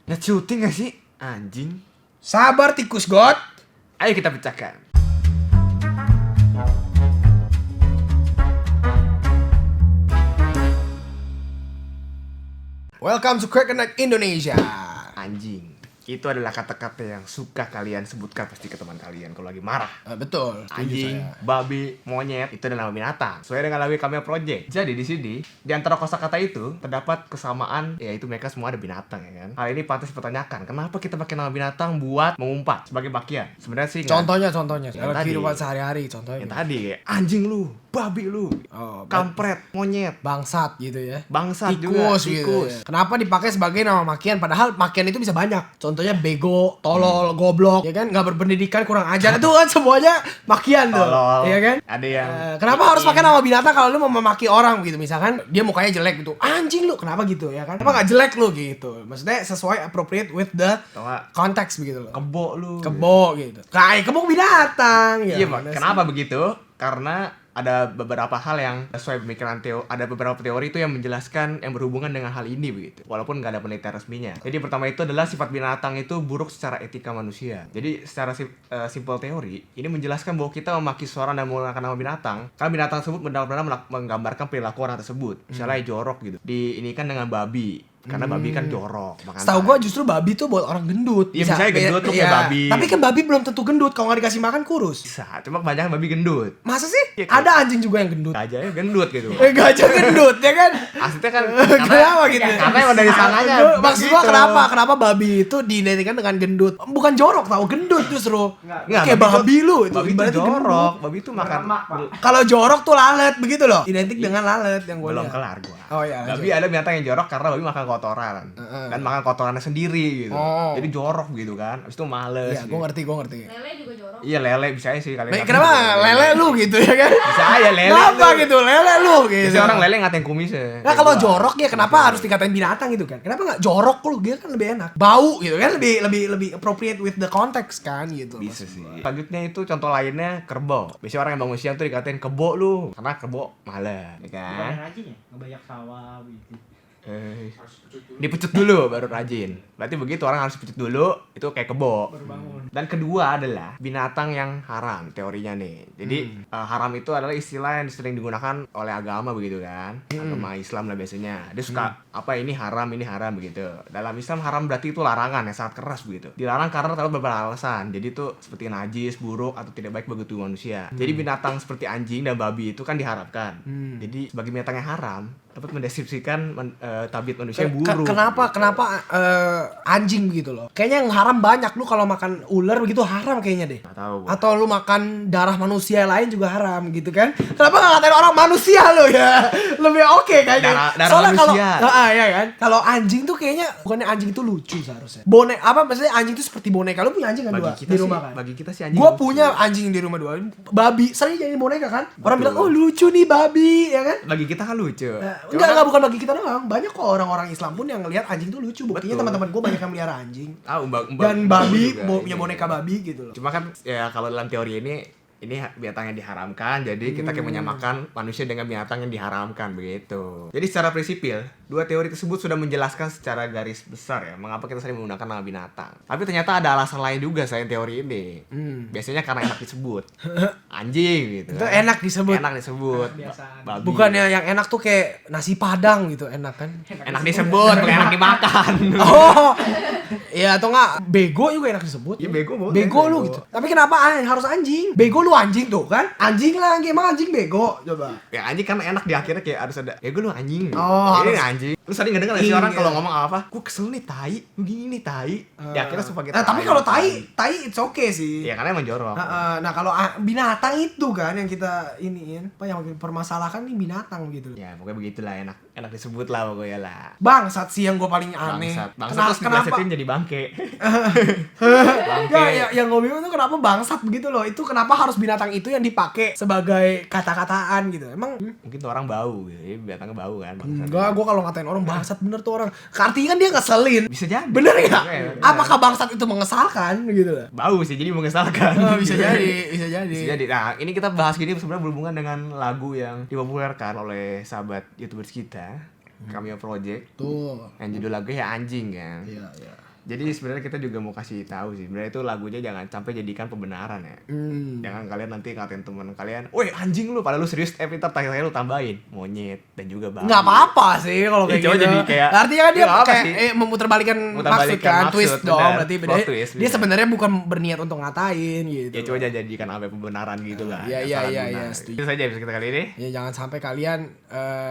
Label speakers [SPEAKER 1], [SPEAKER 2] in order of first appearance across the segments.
[SPEAKER 1] Net shooting gak sih? Anjing.
[SPEAKER 2] Sabar tikus god.
[SPEAKER 1] Ayo kita pecahkan.
[SPEAKER 2] Welcome to Crack Night Indonesia.
[SPEAKER 1] Anjing. Itu adalah kata-kata yang suka kalian sebutkan pasti ke teman kalian kalau lagi marah.
[SPEAKER 2] Betul.
[SPEAKER 1] Anjing, babi, monyet itu adalah nama binatang. Sesuai dengan lagu kami project. Jadi di sini di antara kosakata itu terdapat kesamaan, yaitu mereka semua ada binatang ya kan. Hal ini pantas dipertanyakan, kenapa kita pakai nama binatang buat mengumpat sebagai bagian? Sebenarnya sih
[SPEAKER 2] Contohnya
[SPEAKER 1] Yang
[SPEAKER 2] dalam
[SPEAKER 1] tadi.
[SPEAKER 2] kehidupan sehari-hari contohnya.
[SPEAKER 1] yang tadi kayak anjing lu, babi lu, kampret, monyet,
[SPEAKER 2] Bangsat gitu ya.
[SPEAKER 1] bangsat juga,
[SPEAKER 2] Tikus gitu ya. Kenapa dipakai sebagai nama makian padahal makian itu bisa banyak. Contohnya bego, tolol, goblok, ya kan? Nggak berpendidikan, kurang ajar. Itu kan semuanya makian tuh.
[SPEAKER 1] Tolol.
[SPEAKER 2] Ya kan?
[SPEAKER 1] Ada yang
[SPEAKER 2] Kenapa harus pakai nama binatang kalau lu mau memaki orang gitu? Misalkan dia mukanya jelek gitu. Anjing lu, kenapa gitu ya kan? Kenapa nggak jelek lu gitu? Maksudnya sesuai appropriate with the
[SPEAKER 1] Atau nggak,
[SPEAKER 2] konteks begitu loh.
[SPEAKER 1] kebo lu.
[SPEAKER 2] Kebo gitu. Kayak kebo binatang ya.
[SPEAKER 1] Iya, Pak. Kenapa begitu? Karena ada beberapa hal yang sesuai pemikiran ada beberapa teori itu yang menjelaskan yang berhubungan dengan hal ini begitu. Walaupun nggak ada penelitian resminya. Jadi pertama itu adalah sifat binatang itu buruk secara etika manusia. Jadi secara simple teori ini menjelaskan bahwa kita memaki seorang dan menggunakan nama binatang karena binatang tersebut benar-benar menggambarkan perilaku orang tersebut. Misalnya jorok gitu. Ini kan dengan babi. Karena babi kan jorok.
[SPEAKER 2] Setahu gua justru babi tuh buat orang gendut.
[SPEAKER 1] Iya, misalnya gendut tuh kayak babi.
[SPEAKER 2] Tapi kan babi belum tentu gendut. Kalau nggak dikasih makan kurus.
[SPEAKER 1] Bisa, cuma kebanyakan babi gendut.
[SPEAKER 2] Masa sih?
[SPEAKER 1] Iya, kayak-
[SPEAKER 2] Ada anjing juga yang gendut.
[SPEAKER 1] Gajahnya gendut gitu.
[SPEAKER 2] Gajah gendut ya kan?
[SPEAKER 1] Aslinya kan
[SPEAKER 2] Kenapa gitu?
[SPEAKER 1] Karena emang dari sananya.
[SPEAKER 2] Maksud gua
[SPEAKER 1] begitu.
[SPEAKER 2] kenapa babi itu diidentikan dengan gendut? Bukan jorok tau, gendut justru.
[SPEAKER 1] Nggak,
[SPEAKER 2] Kayak babi lu itu.
[SPEAKER 1] Babi itu
[SPEAKER 2] ibaratnya gendut.
[SPEAKER 1] jorok. Babi itu makan
[SPEAKER 2] Kalau jorok tuh lalat begitu loh. Identik dengan lalat yang gua
[SPEAKER 1] belum
[SPEAKER 2] lihat.
[SPEAKER 1] kelar gua.
[SPEAKER 2] Oh iya.
[SPEAKER 1] Babi ada binatang yang jorok karena babi makan kotoran. Dan makan kotorannya sendiri gitu.
[SPEAKER 2] Oh.
[SPEAKER 1] Jadi jorok gitu kan. Habis itu males.
[SPEAKER 2] Iya,
[SPEAKER 1] gitu.
[SPEAKER 2] gua ngerti.
[SPEAKER 3] Lele juga jorok.
[SPEAKER 1] Iya, lele bisa aja sih kalian.
[SPEAKER 2] Kenapa lele lu gitu ya kan?
[SPEAKER 1] Bisa aja lele.
[SPEAKER 2] Kenapa
[SPEAKER 1] tuh.
[SPEAKER 2] gitu lele lu gitu?
[SPEAKER 1] Biasanya orang lele ngatain kumisnya.
[SPEAKER 2] Nah kalau jorok ya kenapa harus dikatain binatang gitu kan? Kenapa nggak jorok lu? Dia kan lebih enak. Bau gitu kan lebih appropriate with the context kan gitu.
[SPEAKER 1] Bisa sih. Selanjutnya itu contoh lainnya kerbau. Biasanya orang yang bangun siang tuh dikatain kebo lu karena kebo malas, ya kan?
[SPEAKER 4] Bukan rajin ya, ngebanyak sawah gitu.
[SPEAKER 1] Dipecut dulu baru rajin. Berarti begitu orang harus pecut dulu, itu kayak kebo.
[SPEAKER 4] Baru bangun.
[SPEAKER 1] Dan kedua adalah binatang yang haram teorinya nih. Jadi haram itu adalah istilah yang sering digunakan oleh agama begitu kan. Agama Islam lah biasanya. Dia suka apa ini haram begitu. Dalam Islam haram berarti itu larangan yang sangat keras begitu. Dilarang karena terdapat beberapa alasan. Jadi itu seperti najis, buruk atau tidak baik bagi tubuh manusia. Jadi binatang seperti anjing dan babi itu kan diharamkan. Jadi sebagai binatang yang haram dapat mendeskripsikan tabiat manusia yang buruk.
[SPEAKER 2] Kenapa anjing begitu loh? Kayaknya yang haram banyak. Lu kalau makan ular begitu haram kayaknya deh.
[SPEAKER 1] Nggak tahu gua.
[SPEAKER 2] Atau lu makan darah manusia lain juga haram gitu kan? Kenapa nggak ngatain orang manusia lo ya? Lebih oke kayaknya.
[SPEAKER 1] Darah
[SPEAKER 2] Soalnya
[SPEAKER 1] manusia.
[SPEAKER 2] ya kan. Kalau anjing tuh kayaknya bukannya anjing itu lucu seharusnya. Maksudnya anjing itu seperti boneka. Lu punya anjing kan dua di rumah kan?
[SPEAKER 1] Bagi kita sih anjing.
[SPEAKER 2] Gua
[SPEAKER 1] lucu.
[SPEAKER 2] punya anjing di rumah dua. Babi sering jadi boneka kan? Orang bilang, "Oh, lucu nih babi." Ya kan?
[SPEAKER 1] Bagi kita kan lucu.
[SPEAKER 2] Enggak bukan bagi kita doang. Banyak kok orang-orang Islam pun yang ngelihat anjing tuh lucu. Buktinya
[SPEAKER 1] Betul.
[SPEAKER 2] teman-teman gue banyak yang melihara anjing.
[SPEAKER 1] Dan
[SPEAKER 2] Dan babi punya boneka babi gitu loh.
[SPEAKER 1] Cuma kan ya kalau dalam teori ini binatang yang diharamkan, jadi kita kayak menyamakan manusia dengan binatang yang diharamkan begitu. Jadi secara prinsipil, dua teori tersebut sudah menjelaskan secara garis besar ya mengapa kita sering menggunakan nama binatang. Tapi ternyata ada alasan lain juga selain teori ini. Biasanya karena enak disebut. Anjing gitu.
[SPEAKER 2] Itu enak disebut.
[SPEAKER 1] Enak disebut.
[SPEAKER 4] Kebiasaan.
[SPEAKER 1] Babi.
[SPEAKER 2] Bukannya yang enak tuh kayak nasi padang gitu, enak kan?
[SPEAKER 1] Enak disebut, bukan enak dimakan.
[SPEAKER 2] Oh. Iya atau enggak bego juga enak disebut.
[SPEAKER 1] Iya, bego boleh,
[SPEAKER 2] Bego lu
[SPEAKER 1] bego.
[SPEAKER 2] gitu. Tapi kenapa harus anjing? Bego lu anjing tuh kan? Anjing lah, emang anjing bego. Coba.
[SPEAKER 1] Ya anjing kan enak di akhirnya kayak harus ada. Ya gue lu anjing.
[SPEAKER 2] Oh,
[SPEAKER 1] Ini
[SPEAKER 2] harus-
[SPEAKER 1] anjing. Lu sering ngedenger gak sih
[SPEAKER 2] Iya.
[SPEAKER 1] orang kalau ngomong apa? Gue kesel nih tai. Lu gini nih tai. Ya akhirnya supaya kita.
[SPEAKER 2] Tapi kalau tai it's okay sih.
[SPEAKER 1] Ya karena emang jorok.
[SPEAKER 2] Nah kalau binatang itu kan yang kita iniin, apa yang permasalahkan nih binatang gitu.
[SPEAKER 1] Ya pokoknya begitulah enak disebut lah pokoknya lah.
[SPEAKER 2] Bangsat sih yang gue paling aneh.
[SPEAKER 1] Bangsat terus diplesetin jadi bangke.
[SPEAKER 2] Ya, yang gue bingung tuh kenapa bangsat begitu loh. Itu kenapa harus binatang itu yang dipakai sebagai kata-kataan gitu. Emang
[SPEAKER 1] Mungkin tuh orang bau gitu. Jadi binatangnya bau kan. bangsat.
[SPEAKER 2] enggak, gue kalau ngatain orang bangsat bener tuh orang. Artinya kan dia ngeselin.
[SPEAKER 1] Bisa jadi.
[SPEAKER 2] Bener ya?
[SPEAKER 1] Oke, bener.
[SPEAKER 2] Apakah bangsat itu mengesalkan gitu loh?
[SPEAKER 1] Bau sih jadi mengesalkan.
[SPEAKER 2] Bisa jadi.
[SPEAKER 1] Bisa jadi. Nah, ini kita bahas gini sebenarnya berhubungan dengan lagu yang dipopulerkan oleh sahabat YouTubers kita, Cameo Project.
[SPEAKER 2] Tuh.
[SPEAKER 1] Yang judul lagunya ya Anjing kan.
[SPEAKER 2] Iya.
[SPEAKER 1] Jadi sebenarnya kita juga mau kasih tahu sih, sebenarnya itu lagunya jangan sampai jadikan pembenaran ya. Jangan kalian nanti ngatain teman kalian, "Woi, anjing lu," padahal lu serius, ntar terakhir lu tambahin monyet dan juga babi.
[SPEAKER 2] Nggak apa-apa sih kalau kayak
[SPEAKER 1] Coba
[SPEAKER 2] gitu.
[SPEAKER 1] jadi kayak
[SPEAKER 2] Artinya kan dia
[SPEAKER 1] nggak apa
[SPEAKER 2] kayak
[SPEAKER 1] sih.
[SPEAKER 2] memutarbalikkan maksud
[SPEAKER 1] Memutarbalikkan
[SPEAKER 2] kan,
[SPEAKER 1] maksud,
[SPEAKER 2] twist dong.
[SPEAKER 1] benar.
[SPEAKER 2] Berarti
[SPEAKER 1] Plot twist,
[SPEAKER 2] dia
[SPEAKER 1] benar.
[SPEAKER 2] sebenarnya bukan berniat untuk ngatain gitu.
[SPEAKER 1] Ya coba jangan jadikan apa pembenaran gitu lah.
[SPEAKER 2] Iya,
[SPEAKER 1] Yang
[SPEAKER 2] iya,
[SPEAKER 1] salah
[SPEAKER 2] iya,
[SPEAKER 1] guna.
[SPEAKER 2] iya, setuju.
[SPEAKER 1] Itu saja episode kita kali ini.
[SPEAKER 2] Ya jangan sampai kalian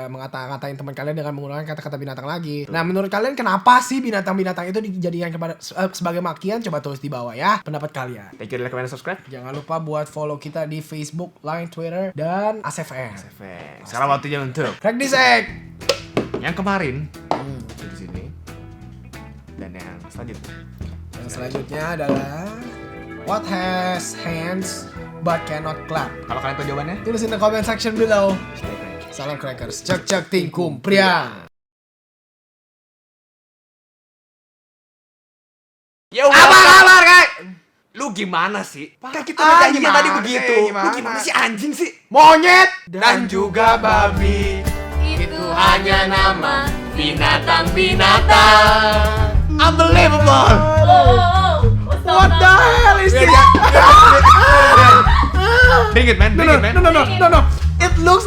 [SPEAKER 2] ngata-ngatain teman kalian dengan menggunakan kata-kata binatang lagi. Nah, menurut kalian kenapa sih binatang-binatang itu dijadikan sebagai makian? Coba tulis di bawah ya pendapat kalian.
[SPEAKER 1] Thank you, like, comment, dan subscribe.
[SPEAKER 2] Jangan lupa buat follow kita di Facebook, Line, Twitter, dan ASFM.
[SPEAKER 1] Sekarang waktunya untuk
[SPEAKER 2] Crack this egg.
[SPEAKER 1] yang kemarin di sini dan yang selanjutnya.
[SPEAKER 2] Yang selanjutnya adalah What has hands but cannot clap?
[SPEAKER 1] Kalau kalian tahu jawabannya,
[SPEAKER 2] Tulis in the comment section below.
[SPEAKER 1] stay cranky.
[SPEAKER 2] Salam crackers. Cek cek tingkum pria.
[SPEAKER 1] Ya apa kabar, Kak? Lu gimana sih? Kan kita udah janjian
[SPEAKER 2] gimana
[SPEAKER 1] tadi
[SPEAKER 2] sih?
[SPEAKER 1] begitu. Lu
[SPEAKER 2] Gimana?
[SPEAKER 1] gimana sih anjing sih?
[SPEAKER 2] Monyet
[SPEAKER 1] Dan juga babi.
[SPEAKER 3] Itu hanya nama binatang-binatang.
[SPEAKER 1] Unbelievable.
[SPEAKER 2] What the hell is this?
[SPEAKER 1] Bring it, man. Bring it, man.
[SPEAKER 2] No. It looks